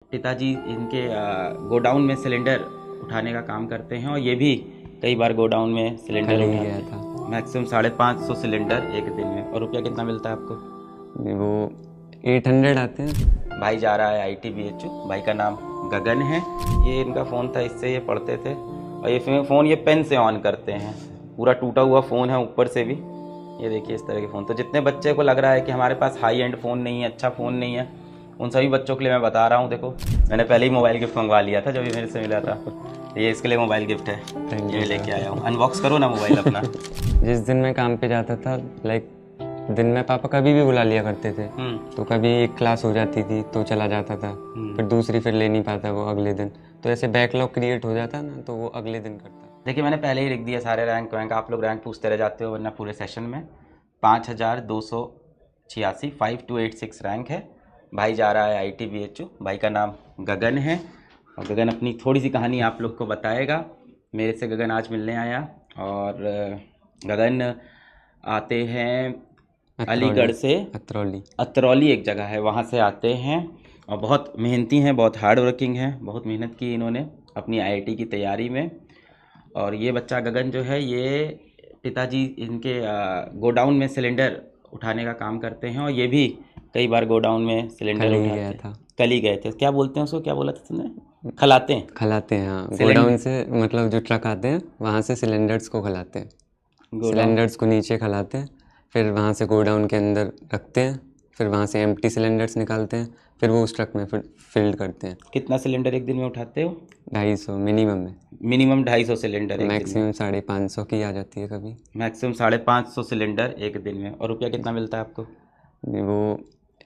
पिताजी इनके गोडाउन में सिलेंडर उठाने का काम करते हैं और ये भी कई बार गोडाउन में सिलेंडर कल ही उठाते गया हैं। था। मैक्सिमम 550 सिलेंडर एक दिन में। और रुपया कितना मिलता है आपको? वो 800 आते हैं। भाई जा रहा है ITBHU। भाई का नाम गगन है। ये इनका फ़ोन था, इससे ये पढ़ते थे। और ये फ़ोन ये पेन से ऑन करते हैं। पूरा टूटा हुआ फ़ोन है ऊपर से भी। ये देखिए इस तरह के फ़ोन। तो जितने बच्चे को लग रहा है कि हमारे पास हाई एंड फ़ोन नहीं है, अच्छा फ़ोन नहीं है, उन सभी बच्चों के लिए मैं बता रहा हूँ। देखो मैंने पहले ही मोबाइल गिफ्ट मंगवा लिया था जब ये मेरे से मिला था। ये इसके लिए मोबाइल गिफ्ट है, Thank ये you, लेके sir. आया हूँ। अनबॉक्स करो ना मोबाइल अपना। जिस दिन मैं काम पे जाता था, दिन में पापा कभी भी बुला लिया करते थे। तो कभी एक क्लास हो जाती थी तो चला जाता था, फिर दूसरी फिर ले नहीं पाता वो अगले दिन। तो ऐसे बैकलॉग क्रिएट हो जाता ना, तो वो अगले दिन करता। देखिए मैंने पहले ही लिख दिया सारे रैंक वैंक। आप लोग रैंक पूछते रह जाते हो वरना पूरे सेशन में। 5286 5286 रैंक है। भाई जा रहा है ITBHU। भाई का नाम गगन है और गगन अपनी थोड़ी सी कहानी आप लोग को बताएगा। मेरे से गगन आज मिलने आया और गगन आते हैं अलीगढ़ से। अतरौली एक जगह है, वहाँ से आते हैं और बहुत मेहनती हैं, बहुत हार्ड वर्किंग हैं। बहुत मेहनत की इन्होंने अपनी IIT की तैयारी में। और ये बच्चा गगन जो है ये पिताजी इनके गोडाउन में सिलेंडर उठाने का काम करते हैं और ये भी कई बार गोडाउन में सिलेंडर कल ही उठाते गया हैं। था। कल ही गए थे। क्या बोलते हैं उसको, क्या बोला था तुमने? खलाते हैं। खलाते हैं, हाँ। सिलेंड गोडाउन से मतलब जो ट्रक आते हैं वहाँ से सिलेंडर्स को खलाते हैं। गोडाउन सिलेंडर्स को नीचे खलाते हैं, फिर वहाँ से गोडाउन के अंदर रखते हैं, फिर वहाँ से एम्प्टी सिलेंडर्स निकालते हैं, फिर वो उस ट्रक में फिर फिल्ड करते हैं। कितना सिलेंडर एक दिन में उठाते हो? 250 मिनिमम में। मिनिमम 250 सिलेंडर एक दिन में। मैक्सिमम 550 की आ जाती है कभी। मैक्सिमम 550 सिलेंडर एक दिन में। और रुपया कितना मिलता है आपको? वो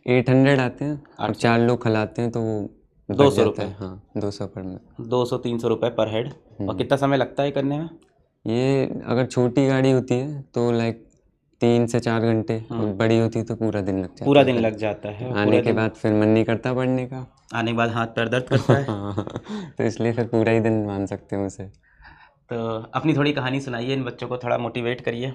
800 आते हैं और 800 4 लोग खिलाते हैं तो वो बच 200 जाता रुपये। है। हाँ, 200 पर में। 200-300 रुपये पर हेड। और कितना समय लगता है करने में? ये अगर छोटी गाड़ी होती है तो 3 से 4 घंटे, और बड़ी होती है तो पूरा दिन लग जाता पूरा है। दिन फिर लग जाता है। और आने पूरा के दिन बाद फिर मन नहीं करता पढ़ने का। आने के बाद हाथ पैर दर्द करता है। तो इसलिए फिर पूरा ही दिन मान सकते हैं उसे। तो अपनी थोड़ी कहानी सुनाइए, इन बच्चों को थोड़ा मोटिवेट करिए।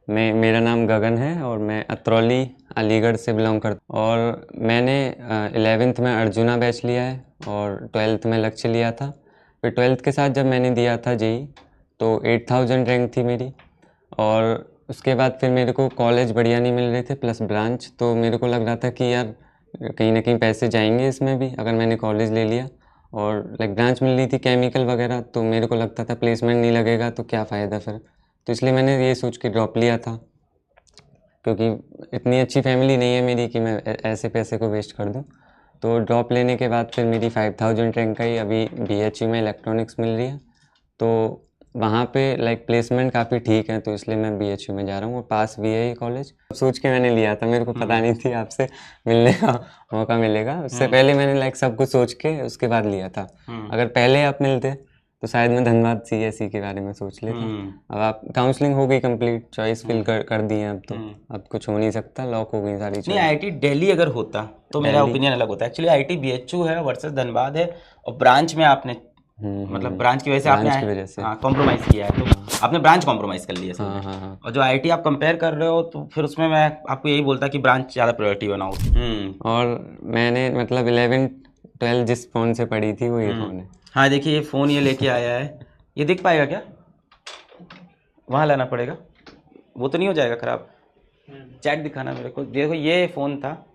मेरा नाम गगन है और मैं अतरौली अलीगढ़ से बिलोंग करता हूँ। और मैंने 11th में अर्जुना बैच लिया है और 12th में लक्ष्य लिया था। फिर 12th के साथ जब मैंने दिया था JEE तो 8000 रैंक थी मेरी। और उसके बाद फिर मेरे को कॉलेज बढ़िया नहीं मिल रहे थे प्लस ब्रांच, तो मेरे को लग रहा था कि यार कहीं ना कहीं पैसे जाएंगे इसमें भी अगर मैंने कॉलेज ले लिया। और ब्रांच मिल रही थी केमिकल वगैरह, तो मेरे को लगता था प्लेसमेंट नहीं लगेगा तो क्या फ़ायदा फिर। तो इसलिए मैंने ये सोच के ड्रॉप लिया था, क्योंकि इतनी अच्छी फैमिली नहीं है मेरी कि मैं ऐसे पैसे को वेस्ट कर दूं। तो ड्रॉप लेने के बाद फिर मेरी 5000 रैंक आई। अभी BHU में इलेक्ट्रॉनिक्स मिल रही है, तो वहाँ पे प्लेसमेंट काफ़ी ठीक है, तो इसलिए मैं BHU में जा रहा हूँ और पास भी है ये कॉलेज। सोच के मैंने लिया था, मेरे को पता नहीं थी आपसे मिलने का मौका मिलेगा। उससे पहले मैंने सब कुछ सोच के उसके बाद लिया था। अगर पहले आप मिलते तो शायद मैं धनबाद CSE के बारे में सोच लेता। अब आप काउंसलिंग हो गई कंप्लीट, चॉइस फिल कर दी है अब, तो अब कुछ हो नहीं सकता, लॉक हो गई सारी नहीं, चॉइस। IIT दिल्ली अगर होता तो मेरा दिल्ली। ओपिनियन अलग होता। एक्चुअली IIT BHU है वर्सेस धनबाद है और ब्रांच में आपने मतलब ब्रांच की वजह से आपने ब्रांच की वजह से। हाँ कॉम्प्रोमाइज़ किया है, तो आपने ब्रांच कॉम्प्रोमाइज़ कर ली है असल में। हाँ। और जो IIT आप कंपेयर कर रहे हो तो फिर उसमें मैं आपको यही बोलता कि ब्रांच ज़्यादा प्रायोरिटी बनाओ। और मैंने 11 12 जिस फ़ोन से पढ़ी थी वो ये फ़ोन है। हाँ देखिए ये फ़ोन ये लेके आया है। ये दिख पाएगा क्या? वहाँ लाना पड़ेगा, वो तो नहीं हो जाएगा ख़राब? चैट दिखाना मेरे को। देखो ये फ़ोन था,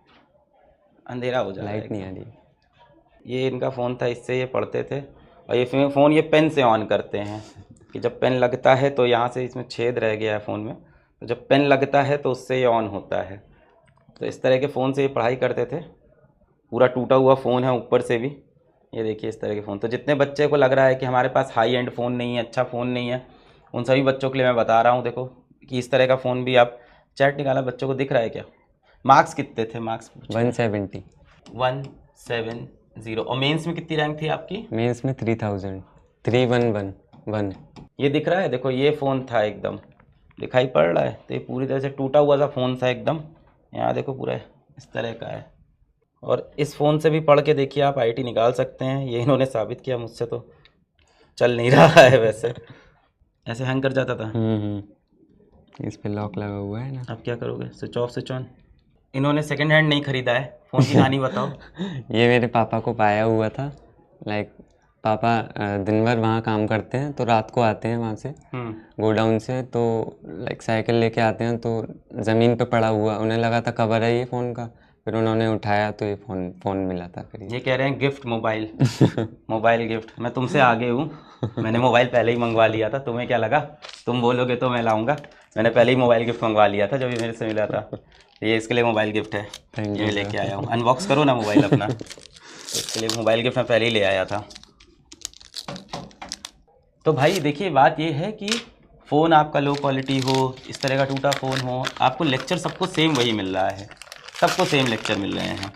अंधेरा हो जा रहा है लाइट नहीं आ एकदम। रही। ये इनका फ़ोन था, इससे ये पढ़ते थे। और ये फ़ोन ये पेन से ऑन करते हैं कि जब पेन लगता है तो यहाँ से इसमें छेद रह गया है फ़ोन में, तो जब पेन लगता है तो उससे ये ऑन होता है। तो इस तरह के फ़ोन से ये पढ़ाई करते थे। पूरा टूटा हुआ फ़ोन है ऊपर से भी। ये देखिए इस तरह के फ़ोन। तो जितने बच्चे को लग रहा है कि हमारे पास हाई एंड फ़ोन नहीं है, अच्छा फ़ोन नहीं है, उन सभी बच्चों के लिए मैं बता रहा हूँ। देखो कि इस तरह का फ़ोन भी आप चैट निकाला, बच्चों को दिख रहा है क्या? मार्क्स कितने थे? मार्क्स 170। 170। और मेंस में कितनी रैंक थी आपकी? मेंस में 3000। 3111। ये दिख रहा है, देखो ये फ़ोन था एकदम, दिखाई पड़ रहा है? तो ये पूरी तरह से टूटा हुआ सा फ़ोन था एकदम। यहाँ देखो पूरा इस तरह का है। और इस फ़ोन से भी पढ़ के देखिए आप IIT निकाल सकते हैं। ये इन्होंने साबित किया, मुझसे तो चल नहीं रहा है वैसे। ऐसे हैंग कर जाता था। इस पे लॉक लगा हुआ है ना। अब क्या करोगे? Switch off switch on? इन्होंने सेकंड हैंड नहीं खरीदा है, फ़ोन की कहानी बताओ। ये मेरे पापा को पाया हुआ था। लाइक पापा दिन भर वहाँ काम करते हैं, तो रात को आते हैं वहाँ से गोडाउन से, तो लाइक साइकिल लेके आते हैं, तो ज़मीन पे पड़ा हुआ उन्हें लगा था कवर है ये फ़ोन का, फिर उन्होंने उठाया तो ये फ़ोन मिला था। फिर ये कह रहे हैं गिफ्ट मोबाइल। Mobile gift. मैं तुमसे आगे हूँ, मैंने मोबाइल पहले ही मंगवा लिया था। तुम्हें क्या लगा तुम बोलोगे तो मैं लाऊंगा? मैंने पहले ही मोबाइल गिफ्ट मंगवा लिया था जब ये मेरे से मिला था। ये इसके लिए मोबाइल गिफ्ट है, ये मैं लेके आया हूँ। अनबॉक्स करो ना मोबाइल अपना। तो इसके लिए मोबाइल गिफ्ट मैं पहले ही ले आया था। तो भाई देखिए, बात ये है कि फ़ोन आपका लो क्वालिटी हो, इस तरह का टूटा फ़ोन हो, आपको लेक्चर सबको सेम वही मिल रहा है, सबको सेम लेक्चर मिल रहे हैं,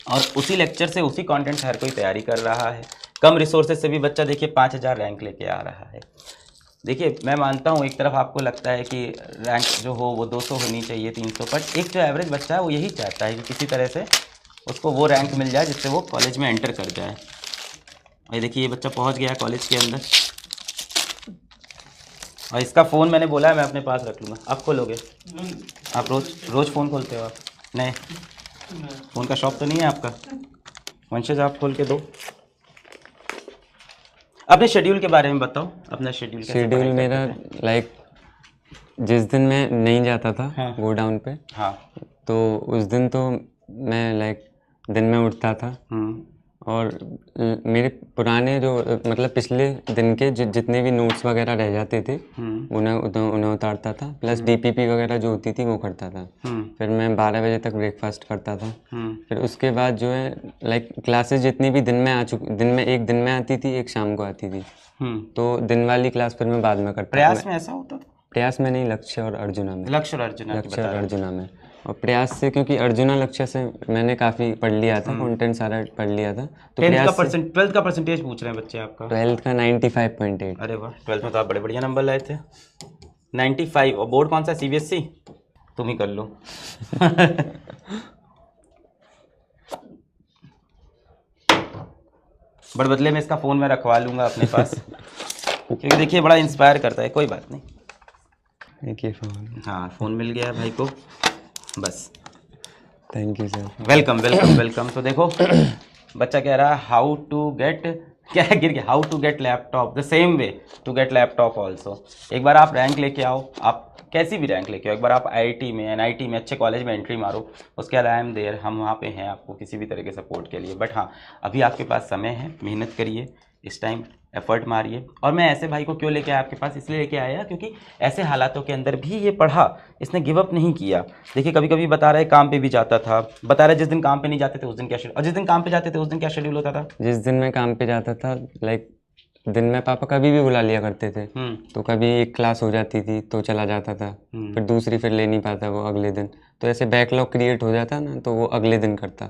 और उसी लेक्चर से उसी कंटेंट से हर कोई तैयारी कर रहा है। कम रिसोर्सेज से भी बच्चा देखिए 5000 रैंक लेके आ रहा है। देखिए मैं मानता हूँ एक तरफ आपको लगता है कि रैंक जो हो वो 200 होनी चाहिए, 300, बट एक जो एवरेज बच्चा है वो यही चाहता है कि किसी तरह से उसको वो रैंक मिल जाए जिससे वो कॉलेज में एंटर कर जाए। ये देखिए ये बच्चा पहुँच गया है कॉलेज के अंदर, और इसका फ़ोन मैंने बोला है मैं अपने पास रख लूँगा। आप खोलोगे? आप रोज़ फ़ोन खोलते हो आप? नहीं, फ़ोन का शॉप तो नहीं है आपका? वंशज आप खोल के दो। अपने शेड्यूल के बारे में बताओ, अपना शेड्यूल कैसे शेड्यूल पढ़ाई मेरा करते थे? लाइक जिस दिन मैं नहीं जाता था हाँ। गोडाउन पे, हाँ। तो उस दिन तो मैं लाइक दिन में उठता था, और मेरे पुराने जो मतलब पिछले दिन के जितने भी नोट्स वगैरह रह जाते थे उन्हें उतारता था, प्लस डीपीपी वगैरह जो होती थी वो करता था। फिर मैं 12 बजे तक ब्रेकफास्ट करता था। फिर उसके बाद जो है लाइक क्लासेस जितनी भी दिन में एक दिन में आती थी, एक शाम को आती थी, तो दिन वाली क्लास फिर मैं बाद में करता था। प्रयास में ऐसा होता था? प्रयास में नहीं, लक्ष्य और अर्जुना में। लक्ष्य और अर्जुना की लक्ष्य बता और रहे अर्जुना में। और प्रयास से, क्योंकि अर्जुना लक्ष्य से मैंने काफ़ी पढ़ लिया था, कंटेंट सारा पढ़ लिया था, तो प्रयास से। 12th का परसेंटेज पूछ रहे हैं बच्चे आपका? 12th का 95.8। अरे वाह, 12th में तो आप बड़े बढ़िया नंबर लाए थे, 95। और बोर्ड कौन सा, सीबीएसई? तुम ही कर लो। बट बदले में इसका फ़ोन मैं रखवा लूँगा अपने पास, क्योंकि देखिए बड़ा इंस्पायर करता है। कोई बात नहीं, देखिए फ़ोन। हाँ फ़ोन मिल गया भाई को, बस। Thank you sir. Welcome welcome welcome. तो देखो बच्चा कह रहा है हाउ टू गेट, क्या गिर गया, how to get laptop the same way to get laptop also. एक बार आप रैंक लेके आओ, आप कैसी भी रैंक लेके आओ, एक बार आप आईआईटी में, एनआईटी में, अच्छे कॉलेज में एंट्री मारो, उसके बाद आई एम देयर, हम वहाँ पे हैं आपको किसी भी तरह के सपोर्ट के लिए। बट हाँ, अभी आपके पास समय है, मेहनत करिए, इस टाइम एफर्ट मारिए। और मैं ऐसे भाई को क्यों लेके आया आपके पास, इसलिए लेके आया क्योंकि ऐसे हालातों के अंदर भी ये पढ़ा, इसने गिव अप नहीं किया। देखिए कभी कभी बता रहे काम पे भी जाता था, बता रहे जिस दिन काम पे नहीं जाते थे उस दिन क्या शेड्यूल, और जिस दिन काम पे जाते थे उस दिन क्या शेड्यूल होता था? जिस दिन मैं काम पे जाता था लाइक दिन में पापा कभी भी बुला लिया करते थे, तो कभी एक क्लास हो जाती थी तो चला जाता था, फिर दूसरी फिर ले नहीं पाता वो अगले दिन, तो ऐसे बैकलॉग क्रिएट हो जाता ना, तो वो अगले दिन करता।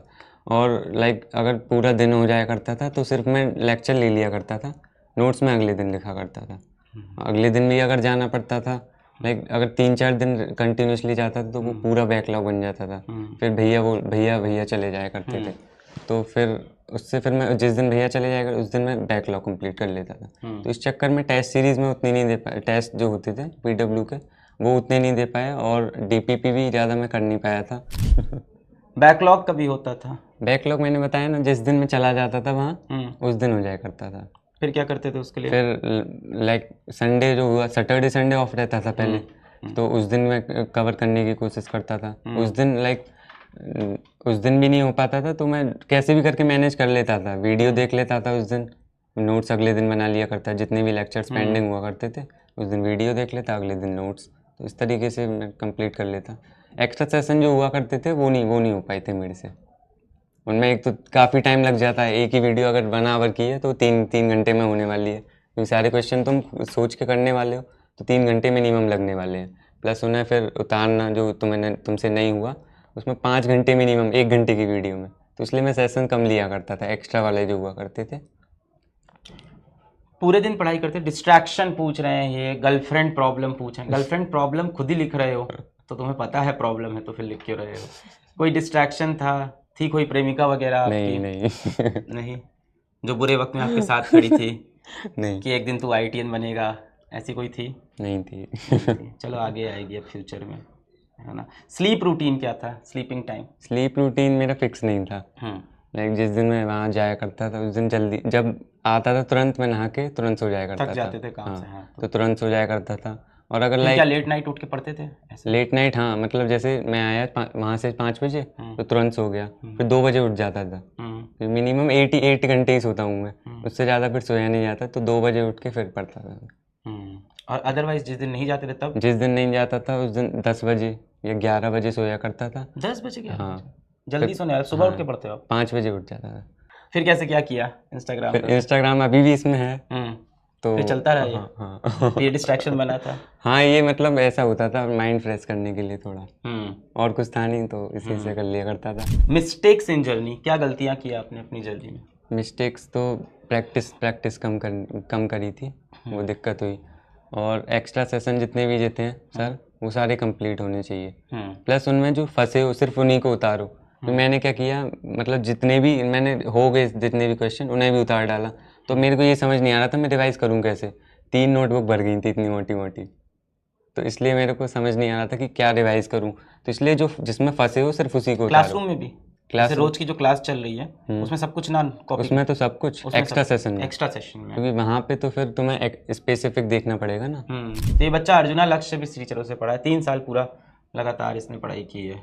और लाइक अगर पूरा दिन हो जाया करता था तो सिर्फ मैं लेक्चर ले लिया करता था, नोट्स में अगले दिन लिखा करता था। अगले दिन भी अगर जाना पड़ता था, लाइक अगर 3-4 दिन कंटिन्यूसली जाता था तो वो पूरा बैकलॉग बन जाता था। फिर भैया चले जाया करते थे, तो फिर उससे फिर मैं जिस दिन भैया चले जाएगा उस दिन मैं बैकलॉग कंप्लीट कर लेता था। तो इस चक्कर में टेस्ट सीरीज़ में उतनी नहीं दे पाया, टेस्ट जो होते थे पीडब्ल्यू के वो उतने नहीं दे पाया, और डीपीपी भी ज़्यादा मैं कर नहीं पाया था। बैकलॉग कभी होता था? बैकलॉग मैंने बताया ना, जिस दिन मैं चला जाता था वहाँ उस दिन हो जाया करता था। फिर क्या करते थे उसके लिए? फिर लाइक संडे जो हुआ, सैटरडे संडे ऑफ रहता था पहले, तो उस दिन मैं कवर करने की कोशिश करता था। उस दिन लाइक उस दिन भी नहीं हो पाता था तो मैं कैसे भी करके मैनेज कर लेता था, वीडियो देख लेता था उस दिन, नोट्स अगले दिन बना लिया करता, जितने भी लेक्चर्स पेंडिंग हुआ करते थे उस दिन वीडियो देख लेता, अगले दिन नोट्स, तो इस तरीके से मैं कंप्लीट कर लेता। एक्स्ट्रा सेशन जो हुआ करते थे वो नहीं हो पाए थे मेरे से, उनमें एक तो काफ़ी टाइम लग जाता है, एक ही वीडियो अगर बनावर की है तो 3 घंटे में होने वाली है, क्योंकि सारे क्वेश्चन तुम सोच के करने वाले हो तो 3 घंटे मिनिमम लगने वाले हैं, प्लस उन्हें फिर उतारना जो तुमसे नहीं हुआ उसमें 5 घंटे मिनिमम 1 घंटे की वीडियो में, तो इसलिए मैं सेशन कम लिया करता था, एक्स्ट्रा वाले जो हुआ करते थे। पूरे दिन पढ़ाई करते, डिस्ट्रैक्शन पूछ रहे हैं, ये गर्लफ्रेंड प्रॉब्लम पूछ रहे हैं। गर्लफ्रेंड प्रॉब्लम खुद ही लिख रहे हो तो तुम्हें पता है प्रॉब्लम है तो फिर लिख क्यों रहे हो? कोई डिस्ट्रैक्शन थी कोई प्रेमिका वगैरह आपकी? नहीं नहीं, जो बुरे वक्त में आपके साथ खड़ी थी नहीं कि एक दिन तू आईटीएन बनेगा, ऐसी कोई थी? नहीं थी। चलो आगे आएगी अब फ्यूचर में, है ना। स्लीप रूटीन क्या था, स्लीपिंग टाइम? स्लीप रूटीन मेरा फिक्स नहीं था। लाइक जिस दिन मैं वहाँ जाया करता था उस दिन जल्दी जब आता था तुरंत मैं नहा के तुरंत सो जाया करता था। थक जाते थे काम से? हाँ, तो तुरंत सो जाया करता था। और अगर फिर क्या लेट नाइट उठ के पढ़ते थे ऐसे? लेट नाइट, हाँ, मतलब जैसे मैं आया वहाँ से 5 बजे तो तुरंत सो गया, फिर 2 बजे उठ जाता था। फिर मिनिमम 8 घंटे ही सोता हूँ मैं, उससे ज़्यादा फिर सोया नहीं जाता, तो 2 बजे उठ के फिर पढ़ता था। और अदरवाइज जिस दिन नहीं जाते थे तब? जिस दिन नहीं जाता था उस दिन 10 बजे या 11 बजे सोया करता था। 10 बजे? क्या? हाँ, जल्दी सोने यार, सुबह उठ के पढ़ते हो आप? 5 बजे उठ जाता था। फिर कैसे क्या किया इंस्टाग्राम फिर पे? इंस्टाग्राम अभी भी इसमें है, तो फिर चलता रहा ये? हाँ ये डिस्ट्रैक्शन बना था? हाँ, ये मतलब ऐसा होता था माइंड फ्रेश करने के लिए थोड़ा, और कुछ था नहीं तो इसी से कर लिया करता था। मिस्टेक्स इन जर्नी, क्या गलतियाँ की आपने अपनी जर्नी में? मिस्टेक्स तो प्रैक्टिस कम करी थी, वो दिक्कत हुई। और एक्स्ट्रा सेशन जितने भी देते हैं सर वो सारे कंप्लीट होने चाहिए, प्लस उनमें जो फंसे हो सिर्फ उन्हीं को उतारो। तो मैंने क्या किया, मतलब जितने भी मैंने हो गए जितने भी क्वेश्चन उन्हें भी उतार डाला। तो मेरे को ये समझ नहीं आ रहा था मैं रिवाइज़ करूँ कैसे, 3 नोटबुक भर गई थी इतनी मोटी मोटी, तो इसलिए मेरे को समझ नहीं आ रहा था कि क्या रिवाइज़ करूँ। तो इसलिए जो जिसमें फंसे हो सिर्फ उसी को उतारो। क्लासरूम में भी जैसे रोज की जो क्लास चल रही है उसमें सब कुछ ना कॉपी? उसमें तो सब कुछ एक्स्ट्रा सेशन में, क्योंकि वहाँ पे तो फिर तुम्हें स्पेसिफिक देखना पड़ेगा ना। तो ये बच्चा अर्जुना लक्ष्य भी टीचरों से पढ़ा है, 3 साल पूरा लगातार इसने पढ़ाई की है।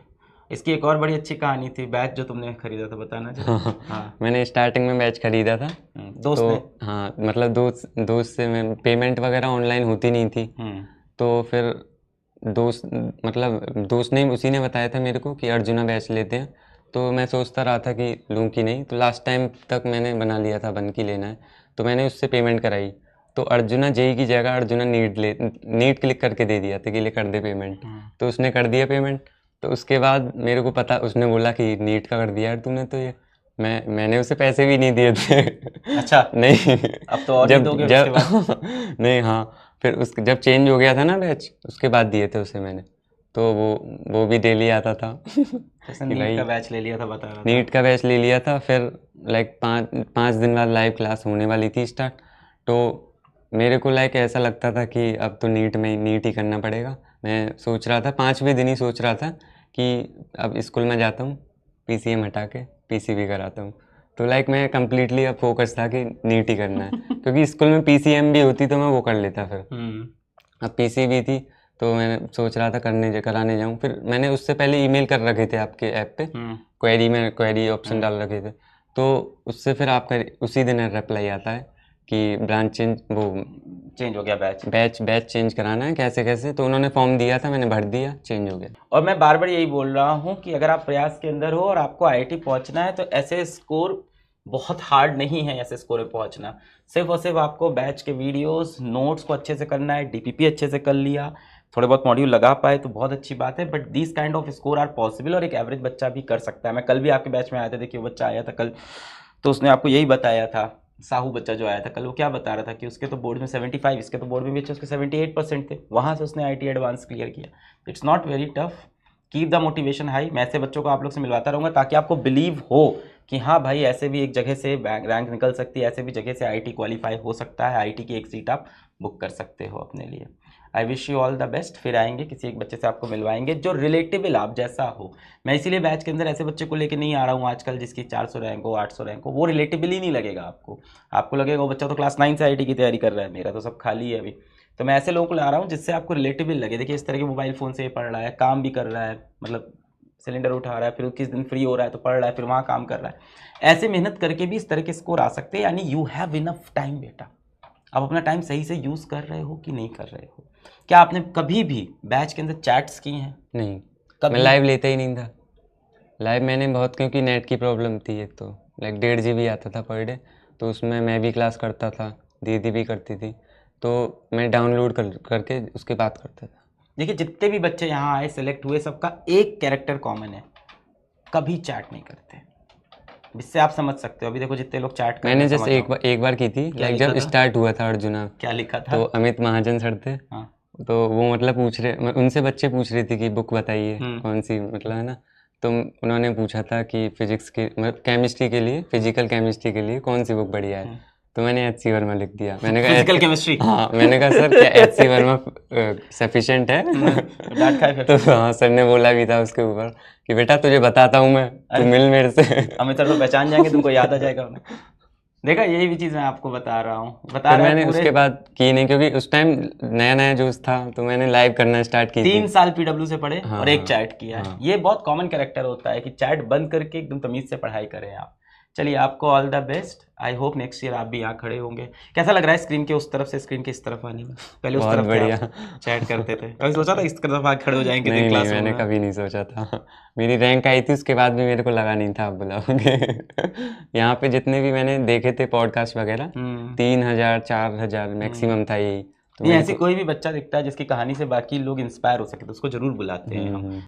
इसकी एक और बड़ी अच्छी कहानी थी, बैच जो तुमने खरीदा था, बताना जरा। हाँ, मैंने स्टार्टिंग में बैच खरीदा था, दोस्त ने? हाँ, मतलब दोस्त से मैं पेमेंट वगैरह ऑनलाइन होती नहीं थी, तो फिर दोस्त ने उसी ने बताया था मेरे को कि अर्जुना बैच लेते हैं। तो मैं सोचता रहा था कि लूँ कि नहीं, तो लास्ट टाइम तक मैंने बना लिया था बन की लेना है, तो मैंने उससे पेमेंट कराई। तो अर्जुना जेई की जगह अर्जुना नीट क्लिक करके दे दिया था कि ले कर दे पेमेंट, तो उसने कर दिया पेमेंट। तो उसके बाद मेरे को पता, उसने बोला कि नीट का कर दिया यार तूने, तो ये मैंने उसे पैसे भी नहीं दिए थे। अच्छा, नहीं, अब तो और जब दोगे उसके बाद? नहीं, हाँ, फिर जब चेंज हो गया था ना बैच, उसके बाद दिए थे उसे मैंने, तो वो भी डेली आता था। नीट का बैच ले लिया था, बता रहा था। नीट का बैच ले लिया था, फिर लाइक 5 दिन बाद लाइव क्लास होने वाली थी स्टार्ट। तो मेरे को लाइक ऐसा लगता था कि अब तो नीट ही करना पड़ेगा। मैं सोच रहा था 5वें दिन ही सोच रहा था कि अब स्कूल में जाता हूँ, पीसीएम हटा के पीसीबी कराता हूँ। तो लाइक मैं कम्प्लीटली अब फोकस था कि नीट ही करना है, क्योंकि स्कूल में पीसीएम भी होती तो मैं वो कर लेता। फिर अब पीसीबी थी तो मैंने सोच रहा था कराने जाऊँ। फिर मैंने उससे पहले ईमेल कर रखे थे आपके ऐप पे, क्वेरी ऑप्शन डाल रखे थे, तो उससे फिर आपका उसी दिन रिप्लाई आता है कि ब्रांच चेंज हो गया, बैच चेंज कराना है कैसे। तो उन्होंने फॉर्म दिया था, मैंने भर दिया, चेंज हो गया। और मैं बार बार यही बोल रहा हूँ कि अगर आप प्रयास के अंदर हो और आपको आईआईटी पहुँचना है तो ऐसे स्कोर बहुत हार्ड नहीं है, ऐसे स्कोर पे पहुँचना। सिर्फ और सिर्फ आपको बैच के वीडियोस नोट्स को अच्छे से करना है, डीपीपी अच्छे से कर लिया, थोड़े बहुत मॉड्यूल लगा पाए तो बहुत अच्छी बात है। But this kind of score are possible और एक एवरेज बच्चा भी कर सकता है। मैं कल भी आपके बैच में आया था, देखिए वो बच्चा आया था कल, तो उसने आपको यही बताया था, साहू बच्चा जो आया था कल, वो क्या बता रहा था कि उसके तो बोर्ड में 75, इसके तो बोर्ड में भी अच्छे उसके 78% थे, वहाँ से उसने आईटी एडवांस क्लियर किया। It's not very tough, keep the motivation high. मैं ऐसे बच्चों को आप लोग से मिलवाता रहूँगा ताकि आपको बिलीव हो कि हाँ भाई ऐसे भी एक जगह से रैंक निकल सकती है, ऐसे भी जगह से आईटी क्वालिफाई हो सकता है, आईटी की एक सीट आप बुक कर सकते हो अपने लिए। I wish you all the best. फिर आएंगे किसी एक बच्चे से आपको मिलवाएंगे जो रिलेटेबल आप जैसा हो। मैं इसीलिए बैच के अंदर ऐसे बच्चे को लेकर नहीं आ रहा हूँ आजकल जिसकी 400 रैंक हो, 800 रैंक हो, वो रिलेटेबल ही नहीं लगेगा आपको लगेगा वो बच्चा तो क्लास 9 से आईटी की तैयारी कर रहा है, मेरा तो सब खाली है अभी। तो मैं ऐसे लोगों को ला रहा हूँ जिससे आपको रिलेटेबल लगे। देखिए इस तरह के मोबाइल फ़ोन से ये पढ़ रहा है, काम भी कर रहा है, मतलब सिलेंडर उठा रहा है, फिर किस दिन फ्री हो रहा है तो पढ़ रहा है, फिर वहाँ काम कर रहा है। ऐसे मेहनत करके भी इस तरह के स्कोर आ सकते हैं। यानी यू हैव इनफ टाइम बेटा। आप अपना टाइम सही से यूज़ कर रहे हो कि नहीं कर रहे हो? क्या आपने कभी भी बैच के अंदर चैट्स की हैं? नहीं, कभी? मैं लाइव लेता ही नहीं था। लाइव मैंने बहुत, क्योंकि नेट की प्रॉब्लम थी एक, तो लाइक 1.5 GB आता था पर डे, तो उसमें मैं भी क्लास करता था, दीदी भी करती थी, तो मैं डाउनलोड करके उसके बाद करता था। देखिए जितने भी बच्चे यहाँ आए सेलेक्ट हुए, सबका एक कैरेक्टर कॉमन है, कभी चैट नहीं करते। इससे आप समझ सकते हो। अभी देखो जितने लोग चैट करते हैं, मैंने जैसे एक बार की थी, लाइक जब स्टार्ट हुआ था अर्जुना, क्या लिखा था? तो अमित महाजन सर थे, तो वो मतलब पूछ रहे, उनसे बच्चे पूछ रहे थे कि बुक बताइए कौन सी, मतलब है ना, तो उन्होंने पूछा था कि फिजिक्स की मतलब केमिस्ट्री के लिए, फिजिकल केमिस्ट्री के लिए कौन सी बुक बढ़िया है। तो मैंने एच.सी. वर्मा लिख दिया। मैंने कहा फिजिकल केमिस्ट्री। हाँ, मैंने कहा सर क्या एच.सी. वर्मा सफिशिएंट है? डांट खाए तो फिर। हाँ, सर ने बोला भी था उसके ऊपर कि बेटा तुझे बताता हूँ मैं, तू मिल मेरे से। अमित सर तो पहचान जाएंगे, तुमको याद आ जाएगा उन्हें। देखा, यही भी चीज़ मैं आपको बता रहा हूँ, बता फिर रहा है मैंने पूरे उसके बाद की नहीं, क्योंकि उस टाइम नया नया जोश था, तो मैंने लाइव करना स्टार्ट की थी। 3 साल पीडब्ल्यू से पढ़े हाँ और एक हाँ चैट किया है। हाँ। ये बहुत कॉमन कैरेक्टर होता है कि चैट बंद करके एकदम तमीज से पढ़ाई करें आप। चलिए, आपको all the best. I hope next year आप भी यहाँ खड़े होंगे। कैसा लग रहा है स्क्रीन के उस तरफ से स्क्रीन के इस तरफ आने में? पहले उस बहुत तरफ थे बढ़िया। आप, चैट करते थे, कभी सोचा था इस तरफ आके खड़े हो जाएंगे नहीं नहीं, क्लासरूम मैंने में? कभी नहीं सोचा था। मेरी रैंक आई थी उसके बाद भी मेरे को लगा नहीं था आप बुलाओगे। यहाँ पे जितने भी मैंने देखे थे पॉडकास्ट वगैरह, 3,000 4,000 मैक्सिमम था यही। तो नहीं, मेरे ऐसी को कोई भी बच्चा दिखता है जिसकी कहानी से बाकी लोग इंस्पायर हो सके तो उसको जरूर बुलाते हैं हम।